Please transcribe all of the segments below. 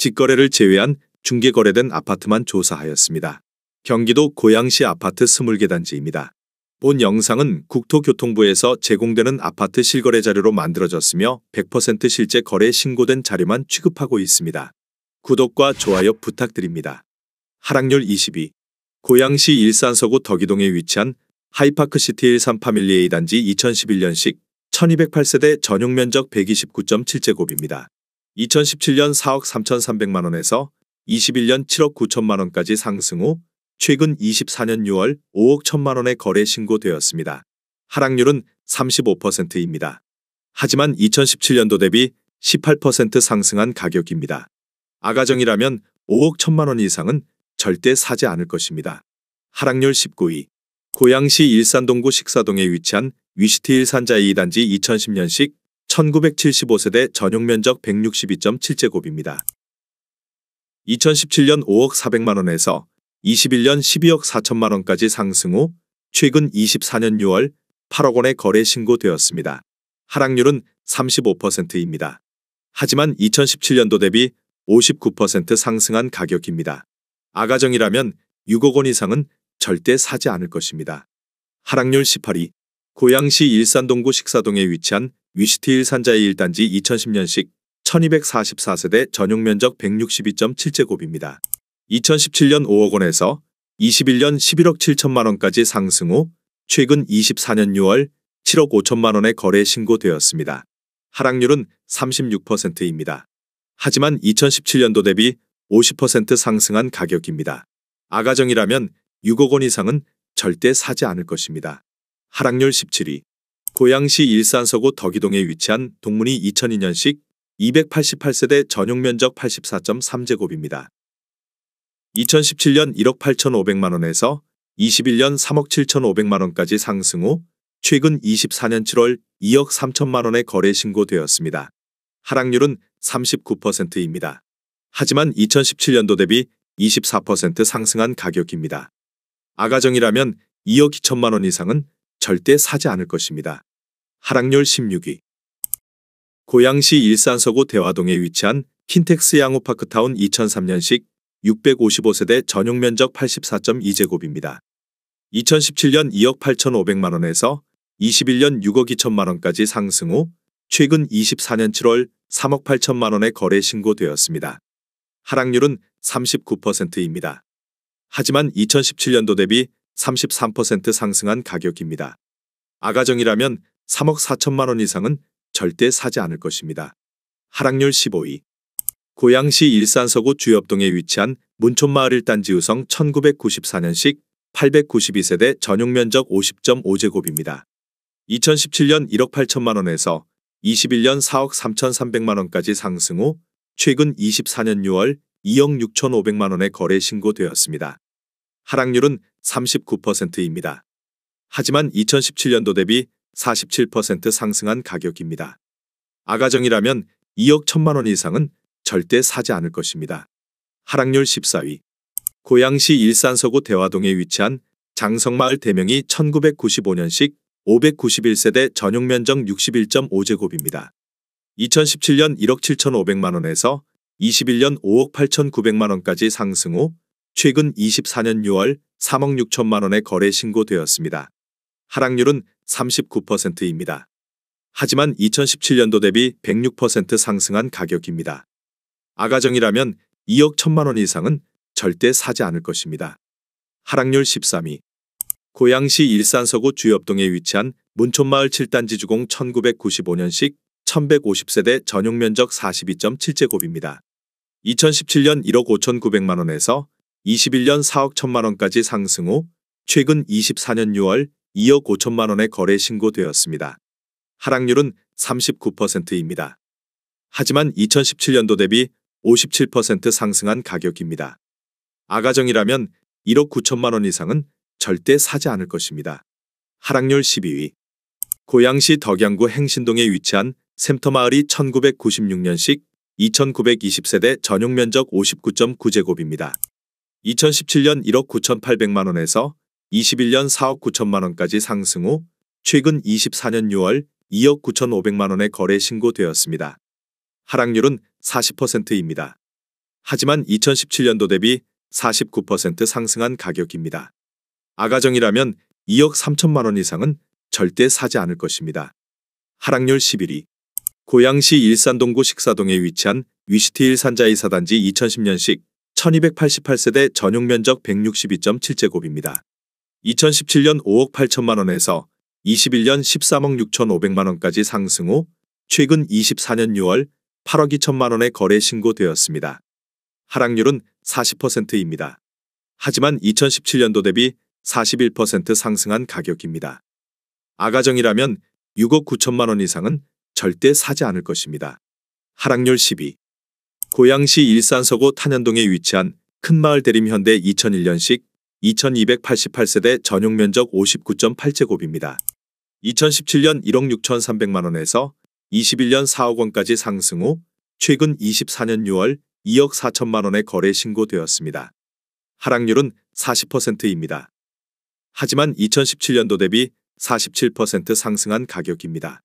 직거래를 제외한 중개거래된 아파트만 조사하였습니다. 경기도 고양시 아파트 20개 단지입니다. 본 영상은 국토교통부에서 제공되는 아파트 실거래 자료로 만들어졌으며 100% 실제 거래 신고된 자료만 취급하고 있습니다. 구독과 좋아요 부탁드립니다. 하락률 22. 고양시 일산서구 덕이동에 위치한 하이파크시티 13 파밀리 A단지 2011년식 1208세대 전용면적 129.7제곱입니다. 2017년 4억 3,300만원에서 21년 7억 9천만원까지 상승 후 최근 24년 6월 5억 1천만원에 거래 신고되었습니다. 하락률은 35%입니다. 하지만 2017년도 대비 18% 상승한 가격입니다. 아가정이라면 5억 1천만원 이상은 절대 사지 않을 것입니다. 하락률 19위. 고양시 일산동구 식사동에 위치한 위시티 일산자 A단지 2010년식 1975세대 전용면적 162.7제곱입니다. 2017년 5억 400만원에서 21년 12억 4천만원까지 상승 후 최근 24년 6월 8억 원에 거래 신고되었습니다. 하락률은 35%입니다. 하지만 2017년도 대비 59% 상승한 가격입니다. 아가정이라면 6억 원 이상은 절대 사지 않을 것입니다. 하락률 18위. 고양시 일산동구 식사동에 위치한 위시티 일산자의 1단지 2010년식 1244세대 전용면적 162.7제곱입니다. 2017년 5억 원에서 21년 11억 7천만원까지 상승 후 최근 24년 6월 7억 5천만원에 거래 신고되었습니다. 하락률은 36%입니다. 하지만 2017년도 대비 50% 상승한 가격입니다. 아가정이라면 6억 원 이상은 절대 사지 않을 것입니다. 하락률 17위. 고양시 일산서구 덕이동에 위치한 동문이 2002년식 288세대 전용면적 84.3제곱입니다. 2017년 1억 8,500만원에서 21년 3억 7,500만원까지 상승 후 최근 24년 7월 2억 3천만원에 거래 신고되었습니다. 하락률은 39%입니다. 하지만 2017년도 대비 24% 상승한 가격입니다. 아가정이라면 2억 2천만원 이상은 절대 사지 않을 것입니다. 하락률 16위. 고양시 일산서구 대화동에 위치한 킨텍스 양호파크타운 2003년식 655세대 전용면적 84.2제곱입니다. 2017년 2억 8,500만원에서 21년 6억 2천만원까지 상승 후 최근 24년 7월 3억 8천만원에 거래 신고되었습니다. 하락률은 39%입니다. 하지만 2017년도 대비 33% 상승한 가격입니다. 아가정이라면 3억 4천만원 이상은 절대 사지 않을 것입니다. 하락률 15위. 고양시 일산서구 주엽동에 위치한 문촌마을 1단지 유성 1994년식 892세대 전용면적 50.5제곱입니다. 2017년 1억 8천만원에서 21년 4억 3,300만원까지 상승 후 최근 24년 6월 2억 6,500만원에 거래 신고되었습니다. 하락률은 39%입니다. 하지만 2017년도 대비 47% 상승한 가격입니다. 아가정이라면 2억 1천만원 이상은 절대 사지 않을 것입니다. 하락률 14위. 고양시 일산서구 대화동에 위치한 장성마을 대명이 1995년식 591세대 전용면적 61.5제곱입니다. 2017년 1억 7,500만원에서 21년 5억 8,900만원까지 상승 후 최근 24년 6월 3억 6천만원에 거래 신고되었습니다. 하락률은 39%입니다. 하지만 2017년도 대비 106% 상승한 가격입니다. 아가정이라면 2억 1천만원 이상은 절대 사지 않을 것입니다. 하락률 13위. 고양시 일산서구 주엽동에 위치한 문촌마을 7단지 주공 1995년식 1150세대 전용면적 42.7제곱입니다. 2017년 1억 5,900만원에서 21년 4억 1천만원까지 상승 후 최근 24년 6월 2억 5천만원에 거래 신고되었습니다. 하락률은 39%입니다. 하지만 2017년도 대비 57% 상승한 가격입니다. 아가정이라면 1억 9천만원 이상은 절대 사지 않을 것입니다. 하락률 12위. 고양시 덕양구 행신동에 위치한 샘터마을이 1996년식 2920세대 전용면적 59.9제곱입니다. 2017년 1억 9,800만원에서 21년 4억 9천만원까지 상승 후 최근 24년 6월 2억 9,500만원에 거래 신고되었습니다. 하락률은 40%입니다. 하지만 2017년도 대비 49% 상승한 가격입니다. 아가정이라면 2억 3천만 원 이상은 절대 사지 않을 것입니다. 하락률 11위. 고양시 일산동구 식사동에 위치한 위시티 일산자이사단지 2010년식 1288세대 전용 면적 162.7제곱입니다. 2017년 5억 8천만 원에서 21년 13억 6천5백만 원까지 상승 후 최근 24년 6월 8억 2천만 원에 거래 신고되었습니다. 하락률은 40%입니다. 하지만 2017년도 대비 41% 상승한 가격입니다. 아가정이라면 6억 9천만 원 이상은 절대 사지 않을 것입니다. 하락률 12. 고양시 일산서구 탄현동에 위치한 큰마을 대림 현대 2001년식 2288세대 전용 면적 59.8제곱입니다. 2017년 1억 6천3백만 원에서 21년 4억 원까지 상승 후 최근 24년 6월 2억 4천만 원에 거래 신고되었습니다. 하락률은 40%입니다. 하지만 2017년도 대비 47% 상승한 가격입니다.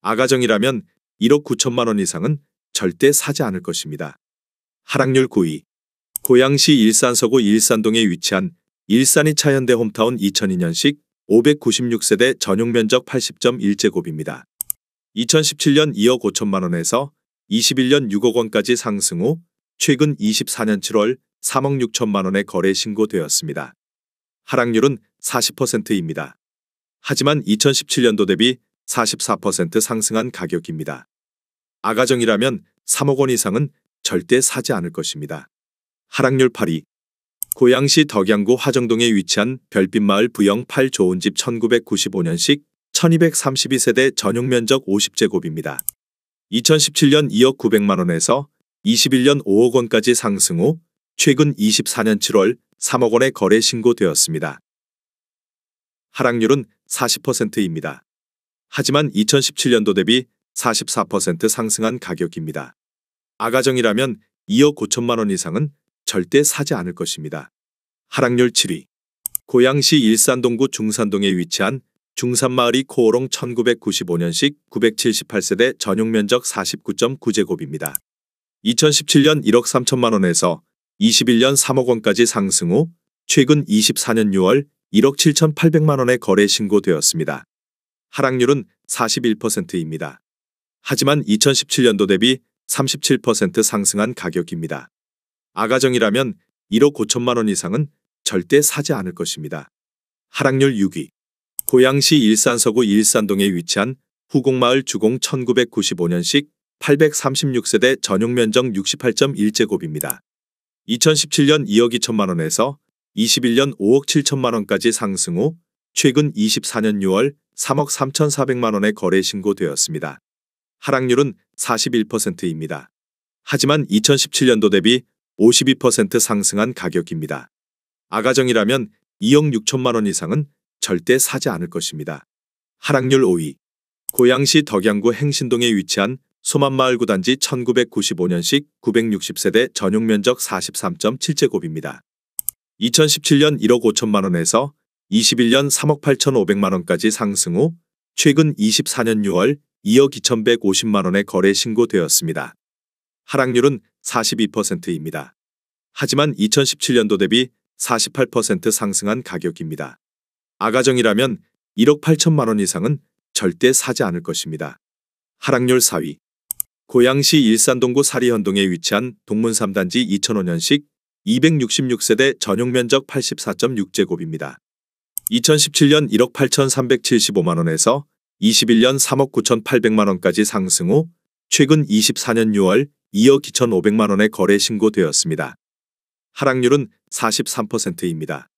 아가정이라면 1억 9천만 원 이상은 절대 사지 않을 것입니다. 하락률 9위. 고양시 일산서구 일산동에 위치한 일산이 차현대 홈타운 2002년식 596세대 전용 면적 80.1제곱입니다. 2017년 2억 5천만 원에서 21년 6억 원까지 상승 후 최근 24년 7월 3억 6천만 원에 거래 신고되었습니다. 하락률은 40%입니다. 하지만 2017년도 대비 44% 상승한 가격입니다. 아가정이라면 3억 원 이상은 절대 사지 않을 것입니다. 하락률 8위. 고양시 덕양구 화정동에 위치한 별빛마을 부영 8좋은집 1995년식 1232세대 전용 면적 50제곱입니다. 2017년 2억 9백만 원에서 21년 5억 원까지 상승 후 최근 24년 7월 3억 원에 거래 신고되었습니다. 하락률은 40%입니다. 하지만 2017년도 대비 44% 상승한 가격입니다. 아가정이라면 2억 5천만 원 이상은 절대 사지 않을 것입니다. 하락률 7위. 고양시 일산동구 중산동에 위치한 중산마을이 코오롱 1995년식 978세대 전용 면적 49.9제곱입니다. 2017년 1억 3천만 원에서 21년 3억 원까지 상승 후 최근 24년 6월 1억 7천8백만 원에 거래 신고되었습니다. 하락률은 41%입니다. 하지만 2017년도 대비 37% 상승한 가격입니다. 아가정이라면 1억 5천만 원 이상은 절대 사지 않을 것입니다. 하락률 6위. 고양시 일산서구 일산동에 위치한 후곡마을 주공 1995년식 836세대 전용 면적 68.1제곱입니다. 2017년 2억 2천만 원에서 21년 5억 7천만 원까지 상승 후 최근 24년 6월 3억 3천4백만 원에 거래 신고되었습니다. 하락률은 41%입니다. 하지만 2017년도 대비 52% 상승한 가격입니다. 아가정이라면 2억 6천만 원 이상은 절대 사지 않을 것입니다. 하락률 5위. 고양시 덕양구 행신동에 위치한 소만마을 구단지 1995년식 960세대 전용 면적 43.7제곱입니다. 2017년 1억 5천만 원에서 21년 3억 8천5백만 원까지 상승 후 최근 24년 6월 2억 2,150만 원에 거래 신고되었습니다. 하락률은 42%입니다. 하지만 2017년도 대비 48% 상승한 가격입니다. 아가정이라면 1억 8천만 원 이상은 절대 사지 않을 것입니다. 하락률 4위. 고양시 일산동구 사리현동에 위치한 동문 3단지 2005년식 266세대 전용 면적 84.6제곱입니다. 2017년 1억 8천3백칠십오만 원에서 21년 3억 9천8백만 원까지 상승 후 최근 24년 6월 2억 2천5백만 원에 거래 신고되었습니다. 하락률은 43%입니다.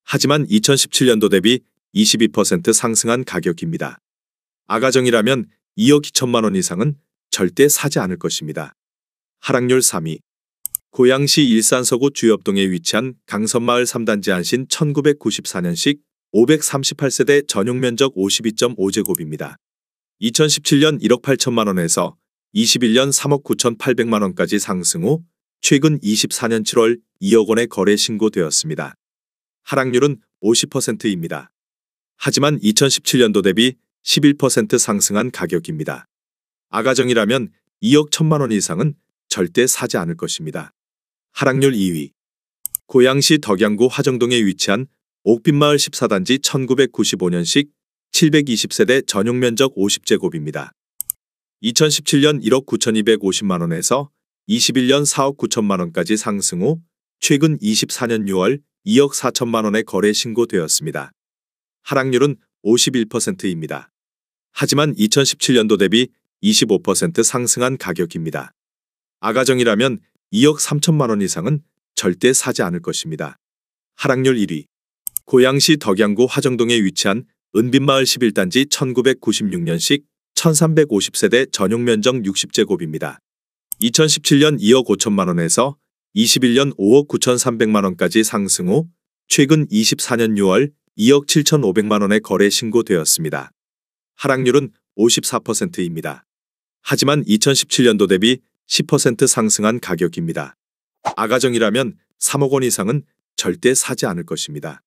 하지만 2017년도 대비 22% 상승한 가격입니다. 아가정이라면 2억 2천만 원 이상은 절대 사지 않을 것입니다. 하락률 3위. 고양시 일산서구 주엽동에 위치한 강선마을 3단지 안신 1994년식 538세대 전용 면적 52.5제곱입니다. 2017년 1억 8천만 원에서 21년 3억 9천8백만 원까지 상승 후 최근 24년 7월 2억 원에 거래 신고되었습니다. 하락률은 50%입니다. 하지만 2017년도 대비 11% 상승한 가격입니다. 아가정이라면 2억 1천만 원 이상은 절대 사지 않을 것입니다. 하락률 2위. 고양시 덕양구 화정동에 위치한 옥빛마을 14단지 1995년식 720세대 전용 면적 50제곱입니다. 2017년 1억 9,250만 원에서 21년 4억 9천만 원까지 상승 후 최근 24년 6월 2억 4천만 원에 거래 신고되었습니다. 하락률은 51%입니다. 하지만 2017년도 대비 25% 상승한 가격입니다. 아가정이라면 2억 3천만 원 이상은 절대 사지 않을 것입니다. 하락률 1위. 고양시 덕양구 화정동에 위치한 은빛마을 11단지 1996년식 1350세대 전용 면적 60제곱입니다. 2017년 2억 5천만 원에서 21년 5억 9,300만 원까지 상승 후 최근 24년 6월 2억 7,500만 원에 거래 신고되었습니다. 하락률은 54%입니다. 하지만 2017년도 대비 10% 상승한 가격입니다. 아가정이라면 3억 원 이상은 절대 사지 않을 것입니다.